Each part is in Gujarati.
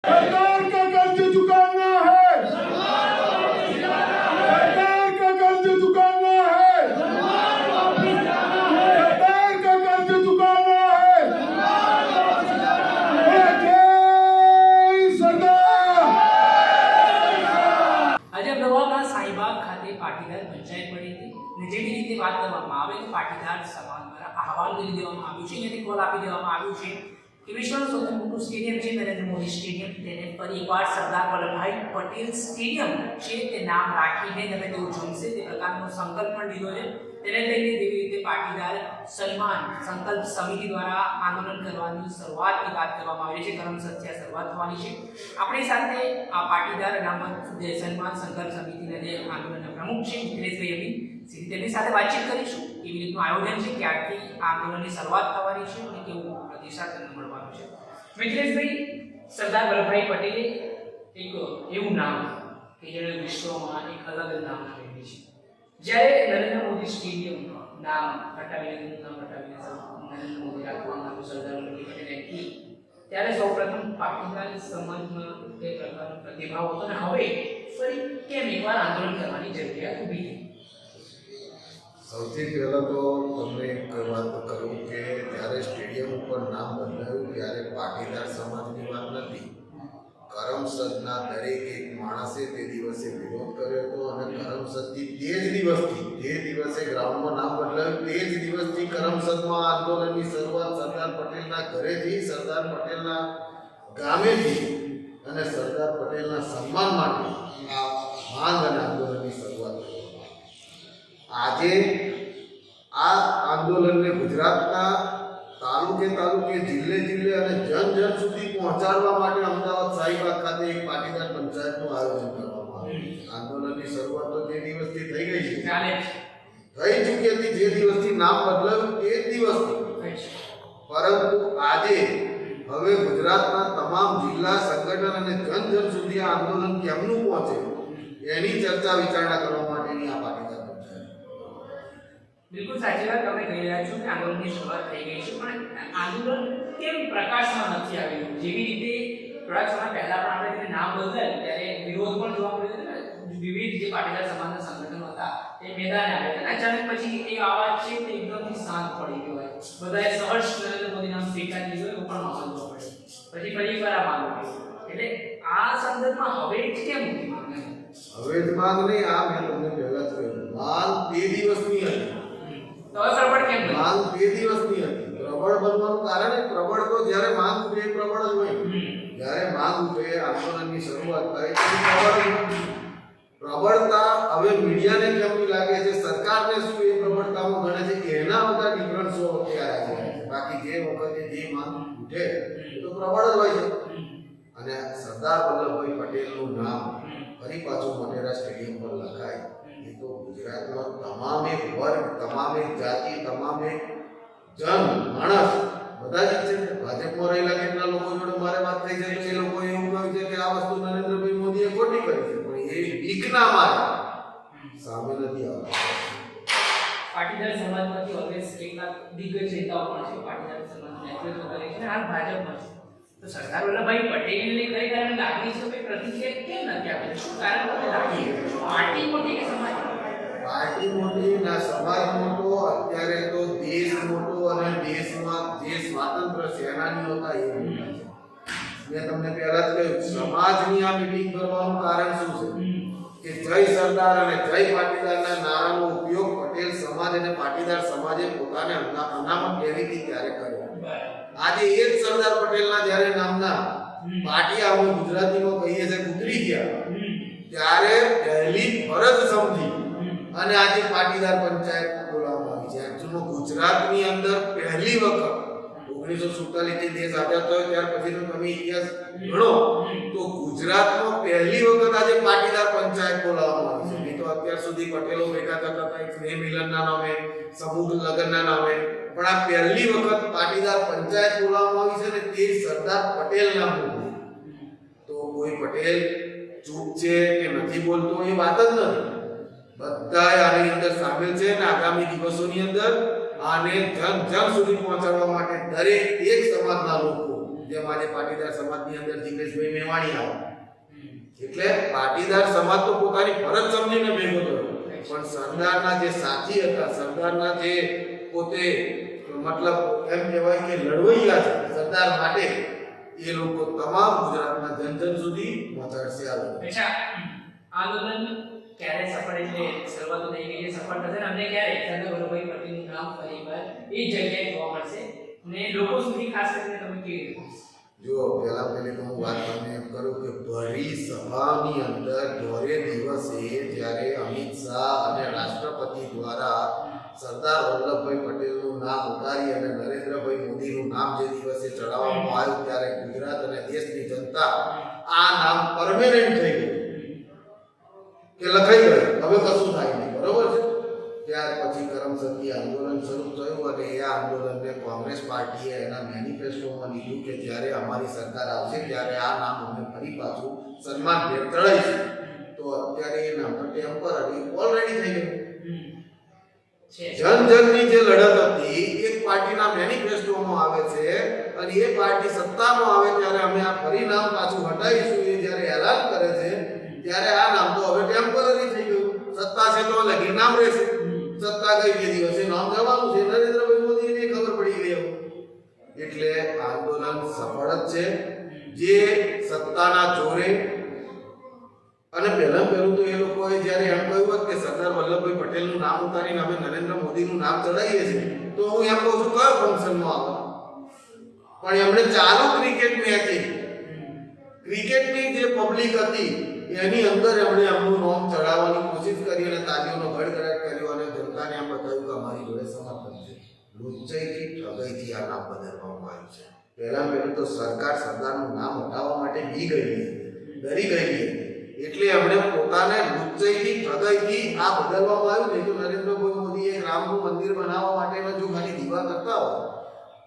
सरकार का कर्ज चुकाना है, सरकार का कर्ज चुकाना है, सरकार का कर्ज चुकाना है। जय सरदार। આજે અમદાવાદના સાઈબાગ ખાતે પાટીદાર પંચાયત મળી હતી અને જેવી રીતે વાત કરવામાં આવે તો પાટીદાર સમાજ દ્વારા અહેવાલ કરી દેવામાં આવ્યું છે અને કોલ આપી દેવામાં આવ્યું છે કે વિશ્વનું સૌથી મોટું સ્ટેડિયમ છે નરેન્દ્ર મોદી સ્ટેડિયમ, તેને ફરી એકવાર સરદાર વલ્લભભાઈ પટેલ સ્ટેડિયમ છે તે નામ રાખીને તમે તેઓ જમશે તે પ્રકારનો સંકલ્પ પણ લીધો છે। તેને લઈને જેવી રીતે પાટીદાર સન્માન સંકલ્પ સમિતિ દ્વારા આંદોલન કરવાની શરૂઆતની વાત કરવામાં આવી છે, કરમસદથી આ શરૂઆત થવાની છે। આપણી સાથે આ પાટીદાર અનામત જે સન્માન સંકલ્પ સમિતિના જે આંદોલનના પ્રમુખ છે મિત્રેશભાઈ અમીન, તેમની સાથે વાતચીત કરીશું કેવી રીતનું આયોજન છે, ક્યારથી આંદોલનની શરૂઆત થવાની છે અને કેવું પ્રતિસાદ તમને મળવાનો છે। મિત્રેશભાઈ, સરદાર વલ્લભભાઈ પટેલે એક એવું નામ કે જેણે વિશ્વમાં એક અલગ જ નામ આપેલું છે। જ્યારે નરેન્દ્ર મોદી સ્ટેડિયમ નામ હટાવીને નરેન્દ્ર મોદી રાખવામાં આવ્યું, સરદાર વલ્લભભાઈ પટેલે કી ત્યારે સૌપ્રથમ પાટીદાર સમાજમાં તે પ્રકારનો પ્રતિભાવ હતો અને હવે ફરી કેમ એકવાર આંદોલન કરવાની જરૂરિયાત ઊભી થઈ? સૌથી પહેલાં તો તમને એક વાત કરું કે જ્યારે સ્ટેડિયમ ઉપર નામ બદલાયું ત્યારે પાટીદાર સમાજની વાત નથી, કરમસદના દરેક એક માણસે તે દિવસે વિરોધ કર્યો હતો અને કરમસદથી તે જ દિવસે ગ્રાઉન્ડમાં નામ બદલાયું તે જ દિવસથી કરમસદમાં આંદોલનની શરૂઆત સરદાર પટેલના ઘરેથી, સરદાર પટેલના ગામેથી અને સરદાર પટેલના સન્માન માટે આ માંગ અને આંદોલનની શરૂઆત કરી। આજે આ આંદોલનને ગુજરાતના તાલુકે જિલ્લે અને જન સુધી પહોંચાડવા માટે અમદાવાદ સાઈબાગ ખાતે એક પાટીદાર પંચાયતનું આયોજન કરવામાં આવ્યું। આંદોલનની શરૂઆત તો જે દિવસથી થઈ ગઈ છે, થઈ ચૂકી હતી, જે દિવસથી નામ બદલાયું તે જ દિવસથી, પરંતુ આજે હવે ગુજરાતના તમામ જિલ્લા સંગઠન અને જન સુધી આ આંદોલન કેમનું પહોંચે એની ચર્ચા વિચારણા કરવા માટેની આ પાટીદાર બિલકુલ સાચી વાત તમે કહી રહ્યા છો કે આંદોલનની શરૂઆત થઈ ગઈ છે, પણ આંદોલન કેમ પ્રકાશમાં નથી આવ્યું? જેવી રીતે થોડાક સમય પહેલા પણ આપણે જ્યારે નામ બદલાયું ત્યારે વિરોધ પણ જોવા મળ્યો હતો ને, વિવિધ જે પાટીદાર સમાજના સંગઠનો હતા એ મેદાને આવ્યા હતા, અચાનક પછી એ અવાજ છે તે એકદમથી શાંત પડી ગયો હોય, બધાએ સહર્ષ નરેન્દ્ર મોદી નામ સ્વીકારી લીધો એવું પણ માહોલ જોવા મળ્યો, પછી ફરી એકવાર આ માંગ ઉઠી। એટલે આ સંદર્ભમાં હવે જ કેમ ઉઠી માંગ? હવે જ માંગ નહીં, આ મેં તમને પહેલા જ કહ્યું, માંગ તે દિવસની હતી, તો પ્રબળ કેમ બની? માંગ બે દિવસની હતી। પ્રબળ બનવાનું કારણ પ્રબળ તો જ્યારે માંગ ઉઠે પ્રબળ જ હોય, જ્યારે માંગ ઉઠે આંદોલનની શરૂઆત થાય પ્રબળતા હવે મીડિયાને કેમની લાગે છે, સરકારને શું એ પ્રબળતામાં ગણે છે, એના બધા ડિફરન્સો અત્યારે આવી રહ્યા છે। બાકી જે વખતે જે માંગ ઉઠે એ તો પ્રબળ જ હોય છે। અને સરદાર વલ્લભભાઈ પટેલનું નામ ફરી પાછું મોટેરા સ્ટેડિયમ પર લખાય એ તો ગુજરાતમાં તમામે વર્ગ, તમામે જાતિ, તમામે જન માણસ બધા જ છે। ભાજપમાં રહેલા કેટલા લોકો જોડે મારે વાત થઈ છે તો એ લોકો એવું કહ્યું છે કે આ વસ્તુ નરેન્દ્રભાઈ મોદીએ ખોટી કરી છે, પણ એ બીકના મારે સામે નથી આવતા। પાટીદાર સમાજમાંથી ઓલવેઝ કેટલાક દિગ્ગજ નેતાઓ પણ છે, પાટીદાર સમાજનું નેતૃત્વ કરે છે, હાલ ભાજપમાં છે, તો સરદાર વલ્લભભાઈ પટેલને કઈ કારણે લાગણી છે, કોઈ પ્રતિક્રિયા કેમ નથી આપી? શું કારણ તમને લાગી? પાર્ટી મોટી કે સમાજ? પાર્ટી મોટી ના સમાજ મોટો, અત્યારે તો દેશ મોટો અને દેશમાં જે સ્વાતંત્ર્ય સેનાનીઓ હતા એ મોટા છે। મેં તમને પહેલા જ કહ્યું, સમાજની આ મીટિંગ કરવાનું કારણ શું છે કે જય સરદાર અને જય પાટીદારના નારાનો ઉપયોગ પટેલ સમાજ અને પાટીદાર સમાજે પોતાને અનામત લેવી હતી ત્યારે કર્યો। આજે એ જ સરદાર પટેલના જ્યારે નામના પાટિયા હું ગુજરાતીમાં કહીએ છે ઉતરી ગયા ત્યારે પહેલી ફરજ સમજી અને આજે પાટીદાર પંચાયત બોલાવવામાં આવી છે। એકચ્યુઅલમાં ગુજરાતની અંદર પહેલી વખત 1947 થી દેશ આઝાદ થયો ત્યાર પછીનો તમે ઇતિહાસ ગણો તો ગુજરાતમાં પહેલી વખત આજે પાટીદાર પંચાયત બોલાવવામાં આવી છે। નહીં તો અત્યાર સુધી પટેલો ભેગા થતા હતા સ્નેહ મિલનના નામે, સમૂહ લગ્નના નામે, પણ આ પહેલી વખત પાટીદાર પંચાયત બોલાવવામાં આવી છે ને તે સરદાર પટેલના મુદ્દે। તો કોઈ પટેલ ચૂપ છે કે નથી બોલતો એ વાત જ નથી, બધા આની અંદર સામેલ છે અને આગામી દિવસોની અંદર આને જન સુધી પહોંચાડવા માટે દરેક એક સમાજના લોકો જેમ આજે પાટીદાર સમાજની અંદર જિગ્નેશભાઈ મેવાણી આવે હમ. એટલે પાટીદાર સમાજ તો પોતાની ફરજ સમજીને ભેગો થયો, પણ સરદારના જે સાથી હતા, સરદારના જે પોતે મતલબ એમ કહેવાય કે લડવૈયા છે સરદાર માટે, એ લોકો તમામ ગુજરાતના જન જન સુધી પહોંચાડશે આ લોકો. અચ્છા, આંદોલન ક્યારે સફળ એટલે શરૂઆત થઈ ગઈ છે, સફળ થશે ને અમને ક્યારે સરદાર વલ્લભભાઈ પટેલનું નામ ફરીવાર એ જગ્યાએ જોવા મળશે ને લોકો સુધી ખાસ કરીને તમે કેવી રીતે પહોંચશે? જો પહેલી તો હું વાત તમને એમ કરું કે ભરી સભાની અંદર દોરે દિવસે જ્યારે અમિત શાહ અને રાષ્ટ્રપતિ દ્વારા સરદાર વલ્લભભાઈ પટેલનું નામ ઉતારી અને નરેન્દ્રભાઈ મોદીનું નામ જે દિવસે ચડાવવામાં આવ્યું ત્યારે ગુજરાત અને દેશની જનતા આ નામ પરમેનન્ટ થઈ ગયું કે લખાઈ ગયું, હવે કશું થાય નહીં, બરોબર છે. ત્યાર પછી કરમસદથી આંદોલન શરૂ થયું અને એ આંદોલનને કોંગ્રેસ પાર્ટીએ એના મેનિફેસ્ટોમાં લીધું કે જ્યારે અમારી સરકાર આવશે ત્યારે આ નામ અમે ફરી પાછું સન્માન ભેટ ચડાવીશું. તો અત્યારે એ નામ તો ટેમ્પરરી ઓલરેડી થઈ ગયું. જનજનની જે લડત હતી એક પાર્ટીના મેનિફેસ્ટોમાં આવે છે અને એ પાર્ટી સત્તામાં આવે ત્યારે અમે આ ફરી નામ પાછું હટાવીશું એ જ્યારે એલાન કરે છે ત્યારે આ નામ તો હવે ટેમ્પરરી થઈ ગયું. સત્તા છે તો લગી નામ રહેશે, સત્તા ગઈ બે દિવસે નામ જવાનું છે. નરેન્દ્રભાઈ મોદીને ખબર પડી ગઈ હવે. એટલે આંદોલન સફળ જ છે. જે સત્તાના જોરે અને પહેલું તો એ લોકોએ જ્યારે એમ કહ્યું કે સરદાર વલ્લભભાઈ પટેલનું નામ ઉતારીને અમે નરેન્દ્ર મોદીનું નામ ચડાવીએ છીએ, તો હું એમ કહું છું કયો ફંક્શનમાં આવે, પણ એમણે ચાલુ ક્રિકેટ મેચ ક્રિકેટની જે પબ્લિક હતી એની અંદર એમણે એમનું નામ ચડાવવાની કોશિશ કરી અને તાલીઓનો ગડગડાટ કર્યો અને જનતાને એમ બતાવ્યું કે અમારી જોડે સમર્થન છે. લુચ્ચાઈથી ઠગાઈથી આ નામ બદલવામાં આવ્યું છે. પહેલું તો સરકાર સરદારનું નામ હટાવવા માટે બી ગયેલી હતી, ડરી ગયેલી હતી, એટલે એમણે પોતાને લુચ્ચાઈથી ઠગાઈથી આ બદલવામાં આવ્યું. નહીં તો નરેન્દ્રભાઈ મોદી એક રામનું મંદિર બનાવવા માટેનો જો ખાલી દીવા કરતા હોય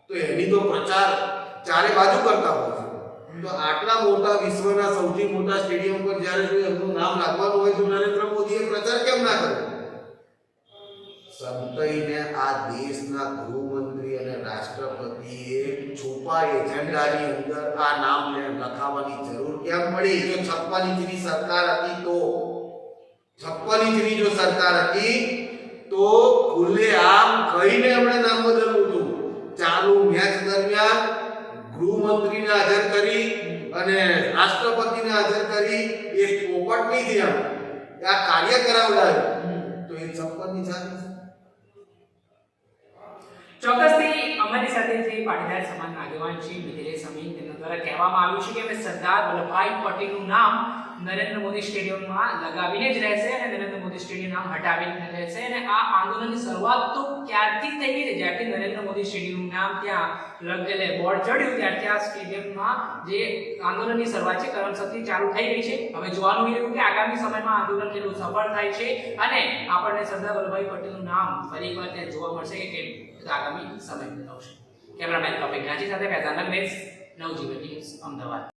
તો એની તો પ્રચાર ચારે બાજુ કરતા હોય છે. તો આટલા મોટા વિશ્વના સૌથી મોટા સ્ટેડિયમ પર જ્યારે જો એમનું નામ લાગવાનું હોય તો નરેન્દ્ર મોદીએ પ્રચાર કેમ ના કર્યો? સંતઈને આ દેશના ગૃહમંત્રી અને રાષ્ટ્રપતિએ છુપા એજન્ડાની અંદર આ નામને લખાવવાની જરૂર કેમ પડી? જો 56 ઇંચની સરકાર હતી તો 56 ઇંચની જો સરકાર હતી તો ખુલ્લેઆમ કહીને એમણે નામ બદલવું હતું. ચાલુ મેચ દરમિયાન ગૃહમંત્રીને હાજર કરી અને રાષ્ટ્રપતિને હાજર કરી એક પોપટની જેમ આ કાર્ય કરાવડાયું તો એ 56 ની જાતિ છે. ચોક્કસથી અમારી સાથે જે પાટીદાર સમાજના આગેવાન છે મિથિલેશ અમીન, તેમના દ્વારા કહેવામાં આવ્યું છે કે અમે સરદાર વલ્લભભાઈ પટેલનું નામ નરેન્દ્ર મોદી સ્ટેડિયમમાં લગાવીને જ રહેશે અને નરેન્દ્ર મોદી સ્ટેડિયમ નામ હટાવીને રહેશે. અને આ આંદોલનની શરૂઆત તો ક્યારથી થઈ ગઈ છે? જ્યારથી નરેન્દ્ર મોદી સ્ટેડિયમનું નામ ત્યાં એટલે બોર્ડ ચડ્યું ત્યારથી આ સ્ટેડિયમમાં જે આંદોલનની શરૂઆત છે કરમસદથી ચાલુ થઈ ગઈ છે. હવે જોવાનું એ રહ્યું કે આગામી સમયમાં આંદોલન કેટલું સફળ થાય છે અને આપણને સરદાર વલ્લભભાઈ પટેલનું નામ ફરીવાર ત્યાં જોવા મળશે કે કેમ આગામી સમય બતાવશે. કેમેરામેન કપિલ ગાંધી સાથે ફૈઝાન નગમેશ, નવજીવન ન્યૂઝ, અમદાવાદ.